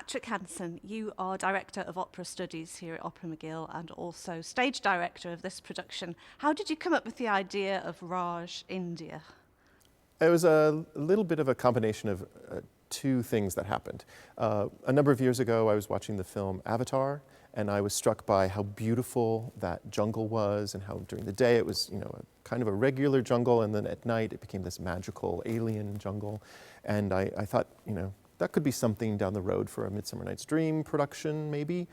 Patrick Hansen, you are Director of Opera Studies here at Opera McGill and also stage director of this production. How did you come up with the idea of Raj, India? It was a little bit of a combination of two things that happened. A number of years ago, I was watching the film Avatar, and I was struck by how beautiful that jungle was, and how during the day it was, kind of a regular jungle, and then at night it became this magical alien jungle. And I thought, that could be something down the road for a Midsummer Night's Dream production, maybe.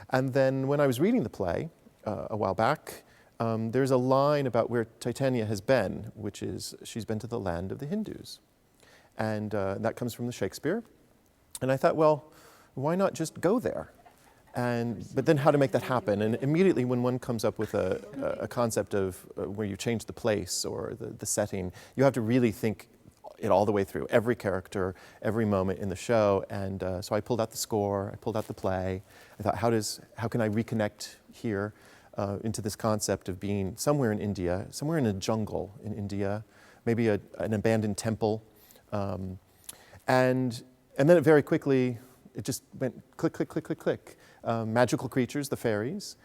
And then when I was reading the play a while back, there's a line about where Titania has been, which is she's been to the land of the Hindus. And that comes from the Shakespeare. And I thought, well, why not just go there? But then how to make that happen? And immediately when one comes up with a concept of where you change the place or the setting, you have to really think it all the way through, every character, every moment in the show. And so I pulled out the score, I pulled out the play. I thought, how can I reconnect here into this concept of being somewhere in India, somewhere in a jungle in India, maybe an abandoned temple. And then it very quickly, it just went click, click, click, click, click. Magical creatures, the fairies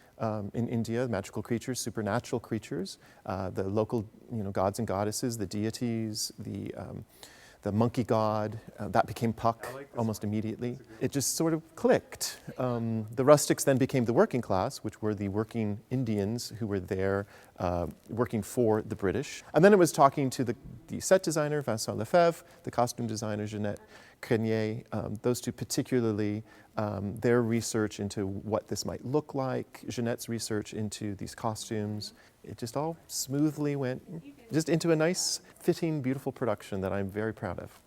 in India, magical creatures, supernatural creatures, the local gods and goddesses, the deities, the monkey god, that became Puck almost immediately. It just sort of clicked. The rustics then became the working class, which were the working Indians who were there working for the British. And then it was talking to the set designer, Vincent Lefebvre, the costume designer, Jeanette Crenier, those two particularly, their research into what this might look like, Jeanette's research into these costumes. It just all smoothly went just into a nice, fitting, beautiful production that I'm very proud of.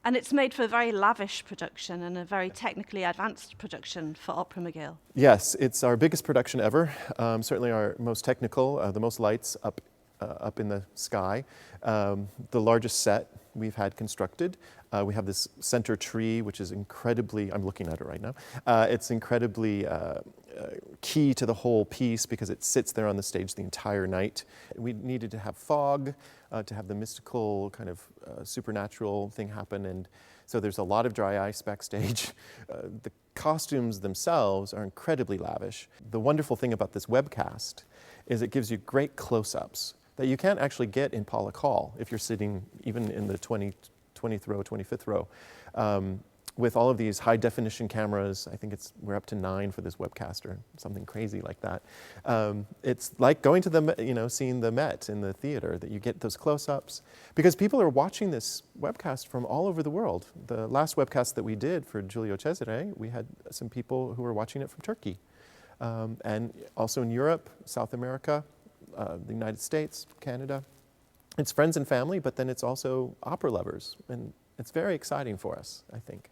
And it's made for a very lavish production and a very technically advanced production for Opera McGill. Yes, it's our biggest production ever, certainly our most technical, the most lights up in the sky, the largest set we've had constructed. We have this center tree, which is incredibly, I'm looking at it right now, it's incredibly key to the whole piece because it sits there on the stage the entire night. We needed to have fog to have the mystical kind of supernatural thing happen, and so there's a lot of dry ice backstage. The costumes themselves are incredibly lavish. The wonderful thing about this webcast is it gives you great close-ups that you can't actually get in Pollock Hall if you're sitting even in the 20th row, 25th row. With all of these high definition cameras, I think we're up to 9 for this webcaster, something crazy like that. It's like going to seeing the Met in the theater, that you get those close-ups, because people are watching this webcast from all over the world. The last webcast that we did for Giulio Cesare, we had some people who were watching it from Turkey, and also in Europe, South America, the United States, Canada. It's friends and family, but then it's also opera lovers, and it's very exciting for us, I think.